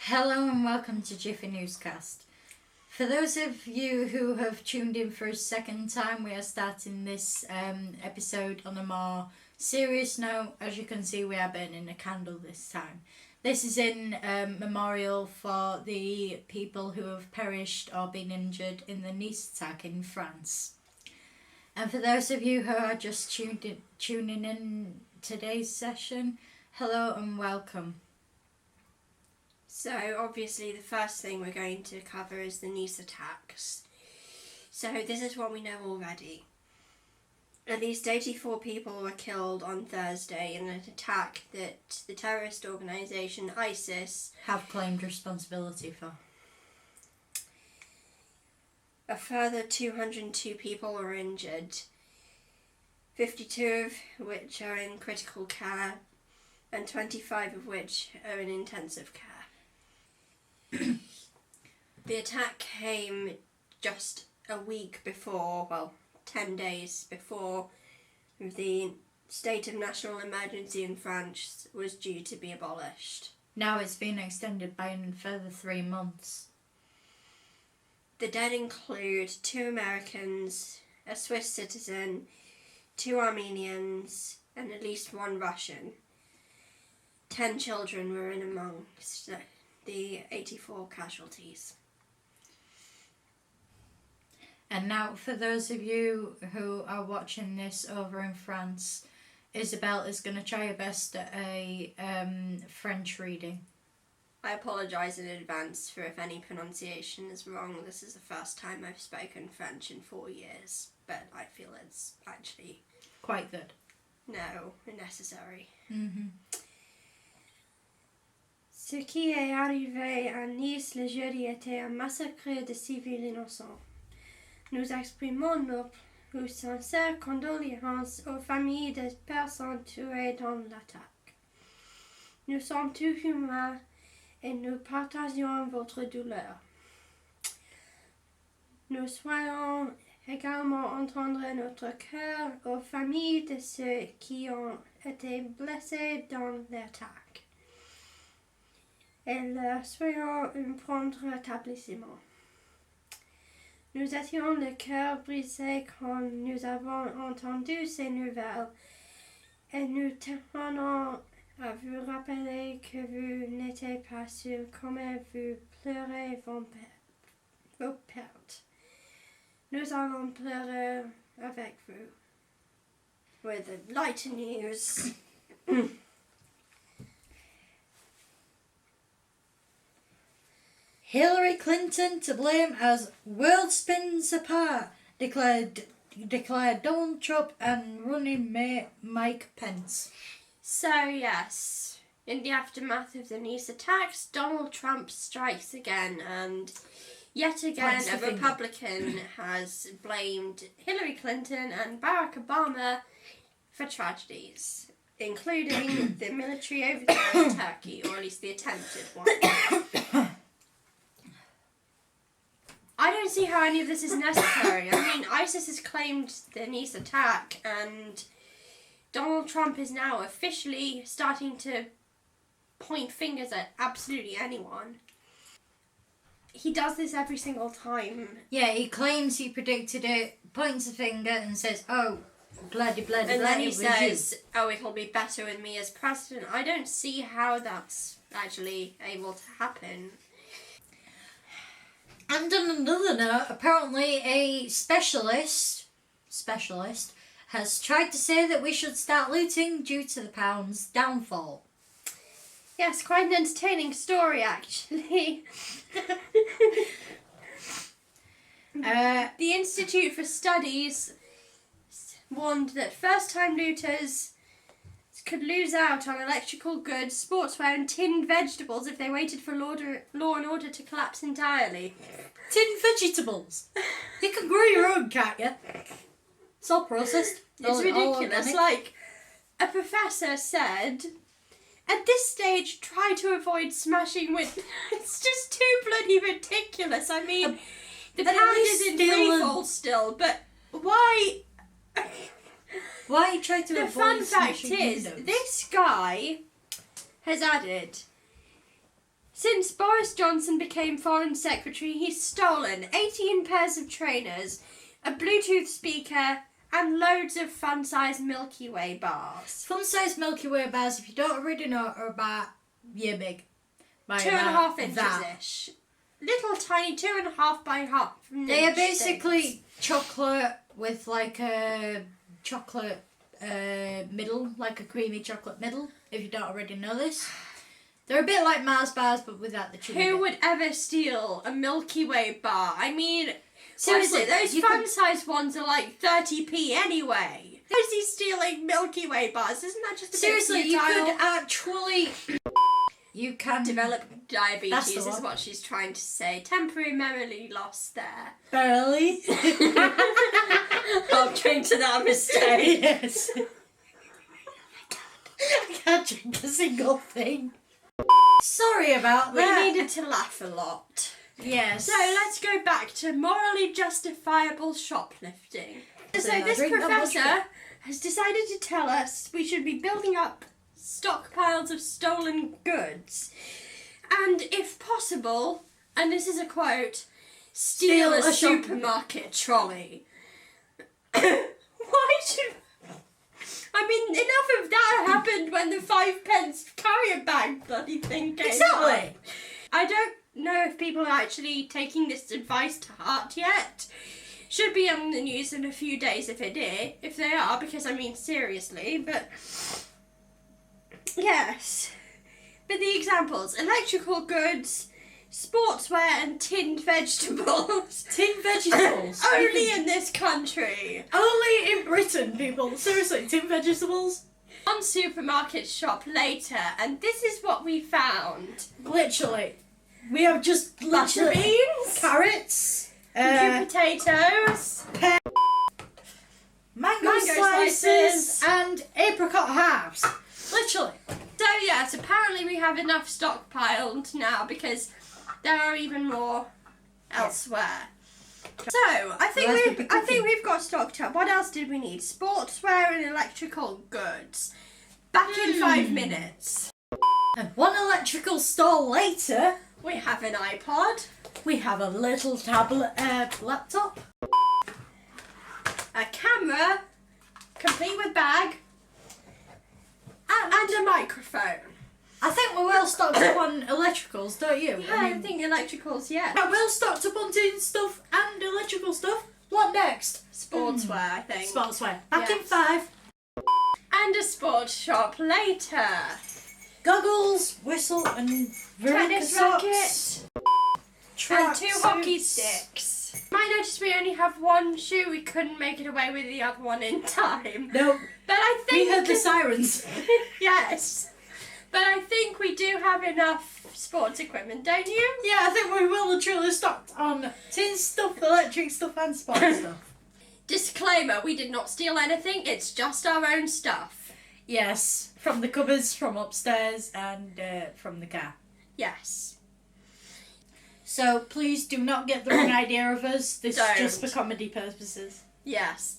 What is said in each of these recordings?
Hello and welcome to Jiffie Newscast. For those of you who have tuned in for a second time, we are starting this episode on a more serious note. As you can see, we are burning a candle this time. This is in memorial for the people who have perished or been injured in the Nice attack in France. And for those of you who are just tuning in today's session, hello and welcome. So obviously the first thing we're going to cover is the Nice attacks. So this is what we know already. At least 84 people were killed on Thursday in an attack that the terrorist organisation ISIS have claimed responsibility for. A further 202 people were injured, 52 of which are in critical care and 25 of which are in intensive care. The attack came just a week before, 10 days before the state of national emergency in France was due to be abolished. Now it's been extended by a further 3 months. The dead include 2 Americans, a Swiss citizen, 2 Armenians, and at least 1 Russian. 10 children were in amongst the 84 casualties. And now for those of you who are watching this over in France, Isabel is going to try her best at a French reading. I apologise in advance for if any pronunciation is wrong. This is the first time I've spoken French in 4 years, but I feel it's actually... quite good. No, necessary. Mm-hmm. Ce qui est arrivé à Nice le jeudi était un massacre de civils innocents. Nous exprimons nos plus sincères condoléances aux familles des personnes tuées dans l'attaque. Nous sommes tous humains et nous partageons votre douleur. Nous souhaitons également entendre notre cœur aux familles de ceux qui ont été blessés dans l'attaque et leur souhaitons un prompt rétablissement. Nous étions le cœur brisé quand nous avons entendu ces nouvelles et nous tenons à vous rappeler que vous n'êtes pas seul comme vous pleurez vos pertes. Nous allons pleurer avec vous. With the lighter news. Hillary Clinton to blame as world spins apart, declared Donald Trump and running mate Mike Pence. So yes, in the aftermath of the Nice attacks, Donald Trump strikes again, and yet again a Republican has blamed Hillary Clinton and Barack Obama for tragedies, including the military overthrow in Turkey, or at least the attempted one. I don't see how any of this is necessary. I mean, ISIS has claimed the Nice attack, and Donald Trump is now officially starting to point fingers at absolutely anyone. He does this every single time. Yeah, he claims he predicted it, points a finger and says, oh, bloody, and then he says, oh, it'll be better with me as president. I don't see how that's actually able to happen. And on another note, apparently a specialist has tried to say that we should start looting due to the pound's downfall. Yes, quite an entertaining story, actually. The Institute for Studies warned that first-time looters could lose out on electrical goods, sportswear and tinned vegetables if they waited for law and order to collapse entirely. Tinned vegetables? You can grow your own, can't you? It's all processed. It's ridiculous. Like, a professor said, at this stage, try to avoid smashing with... It's just too bloody ridiculous. I mean, the pound is in free fall still, but why... Why try to avoid the fun fact smashing is, windows? this guy has added Since Boris Johnson became Foreign Secretary, he's stolen 18 pairs of trainers, a Bluetooth speaker, and loads of fun-sized Milky Way bars. Fun-sized Milky Way bars, if you don't already know, are about year big. 2.5 inches-ish. Little tiny 2.5 by half. They are basically chocolate with like a chocolate middle, like a creamy chocolate middle, if you don't already know this. They're a bit like Mars bars, but without the chewy Who bit. would ever steal a Milky Way bar? I mean, Seriously, those fun-sized ones are like 30p anyway. How's he stealing Milky Way bars? Isn't that just a Seriously, bit you futile? could actually... You can... Develop diabetes That's the is one. what she's trying to say. Temporary memory loss there. Barely. I'll drink to that mistake. Yes. I can't drink a single thing. Sorry about We that. needed to laugh a lot. Yes. So let's go back to morally justifiable shoplifting. So this professor has decided to tell us we should be building up stockpiles of stolen goods. And if possible, and this is a quote, steal a supermarket trolley. Why should... I mean, enough of that happened when the 5-pence carrier bag bloody thing came Exactly. out. I don't know if people are actually taking this advice to heart yet. Should be on the news in a few days if they are, because I mean seriously, but yes. But the examples: electrical goods, sportswear, and tinned vegetables. Tin vegetables. Only in this country. Only in Britain, people. Seriously, tin vegetables. One supermarket shop later, and this is what we found. Literally. We have just Butter beans, carrots, new potatoes, mango slices, and apricot halves. Literally. So yes, apparently we have enough stockpiled now because there are even more elsewhere. So I think we've got stocked up. What else did we need? Sportswear and electrical goods. Back in 5 minutes. And one electrical store later, We have an iPod, we have a little tablet laptop. a camera, complete with bag, and a microphone. I think we're well stocked up on electricals, don't you? Yeah, I think electricals, yeah. We're well stocked up on tin stuff and electrical stuff. What next? Sportswear, I think. Sportswear. Back in Yes. 5. And a sports shop later. Goggles, whistle, and Tennis socks. racket. And 2 hockey Tracksuits. sticks. Might notice we only have one shoe. We couldn't make it away with the other one in time. No, But I we think... heard the sirens. Yes. But I think we do have enough sports equipment, don't you? Yeah, I think we're well and truly stocked on tin stuff, electric stuff, and sports stuff. Disclaimer, we did not steal anything. It's just our own stuff. Yes, from the cupboards, from upstairs, and from the car. Yes. So please do not get the wrong idea of us. This Don't. is just for comedy purposes. Yes.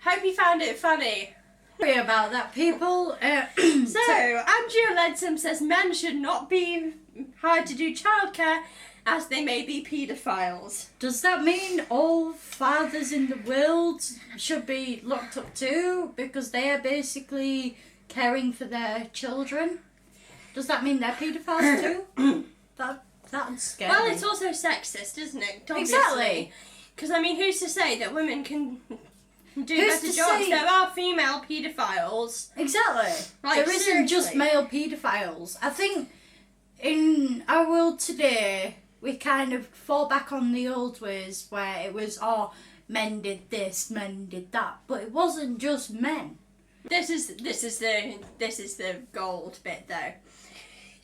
Hope you found it funny. Sorry about that, people. So, Andrea Leadsom says men should not be hired to do childcare as they may be paedophiles. Does that mean all fathers in the world should be locked up too because they are basically caring for their children? Does that mean they're paedophiles too? That'd scare Well, me. it's also sexist, isn't it? Obviously. Exactly. Because, I mean, who's to say that women can do Who's better to jobs? say- There are female paedophiles. Exactly. Like, There isn't just seriously. male paedophiles. I think in our world today, we kind of fall back on the old ways where it was, oh, men did this, men did that. But it wasn't just men. This is the gold bit though.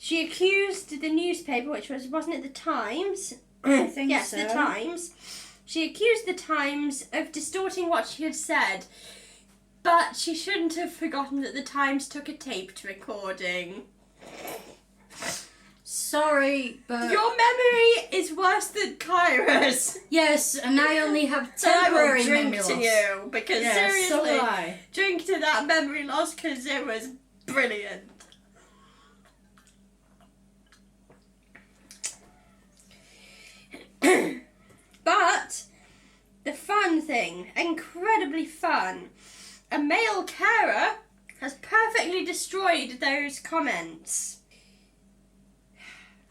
She accused the newspaper, which wasn't it the Times? I think Yes, so. the Times. She accused the Times of distorting what she had said, but she shouldn't have forgotten that the Times took a taped recording. Sorry, but... Your memory is worse than Kyra's. Yes, and I only have So I will temporary drink memory to loss. you, because Yes, so seriously, will I. drink to that memory loss because it was brilliant. bullying. Incredibly fun. A male carer has perfectly destroyed those comments.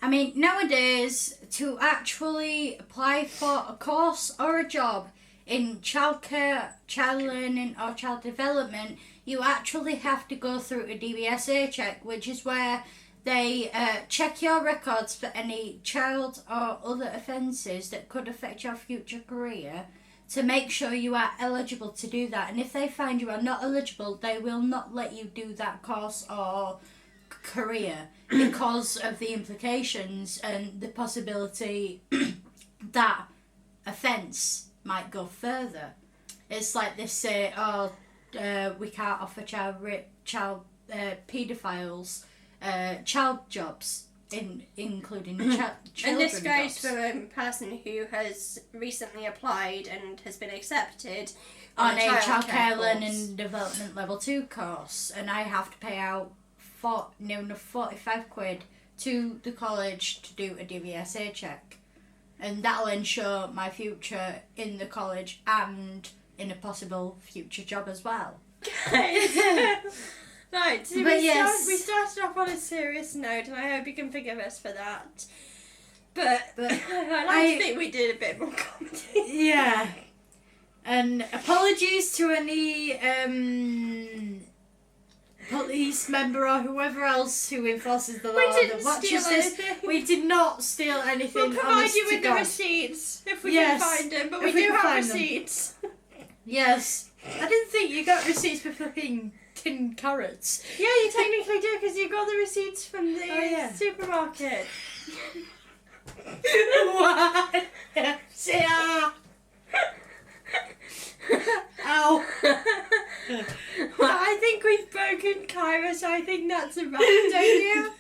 I mean, nowadays, to actually apply for a course or a job in childcare, child learning or child development, you actually have to go through a DBSA check, which is where they check your records for any child or other offences that could affect your future career to make sure you are eligible to do that. And if they find you are not eligible, they will not let you do that course or career because of the implications and the possibility that offence might go further. It's like they say, we can't offer child paedophiles child jobs, including children. And this goes jobs. for a person who has recently applied and has been accepted on a childcare course. learning development level 2 course, and I have to pay out 45 quid to the college to do a DVSA check, and that'll ensure my future in the college and in a possible future job as well. Right, so we started off on a serious note, and I hope you can forgive us for that. But I think we did a bit more comedy. Yeah. And apologies to any police member or whoever else who enforces the law that watches this. We did not steal anything. We'll provide you with the receipts if we can find them, but we do have receipts. Yes. I didn't think you got receipts for flipping tin carrots. Yeah, you technically do, because you got the receipts from the supermarket. What? Yeah. Ow. Well, I think we've broken Kyra, so I think that's a wrap, don't you?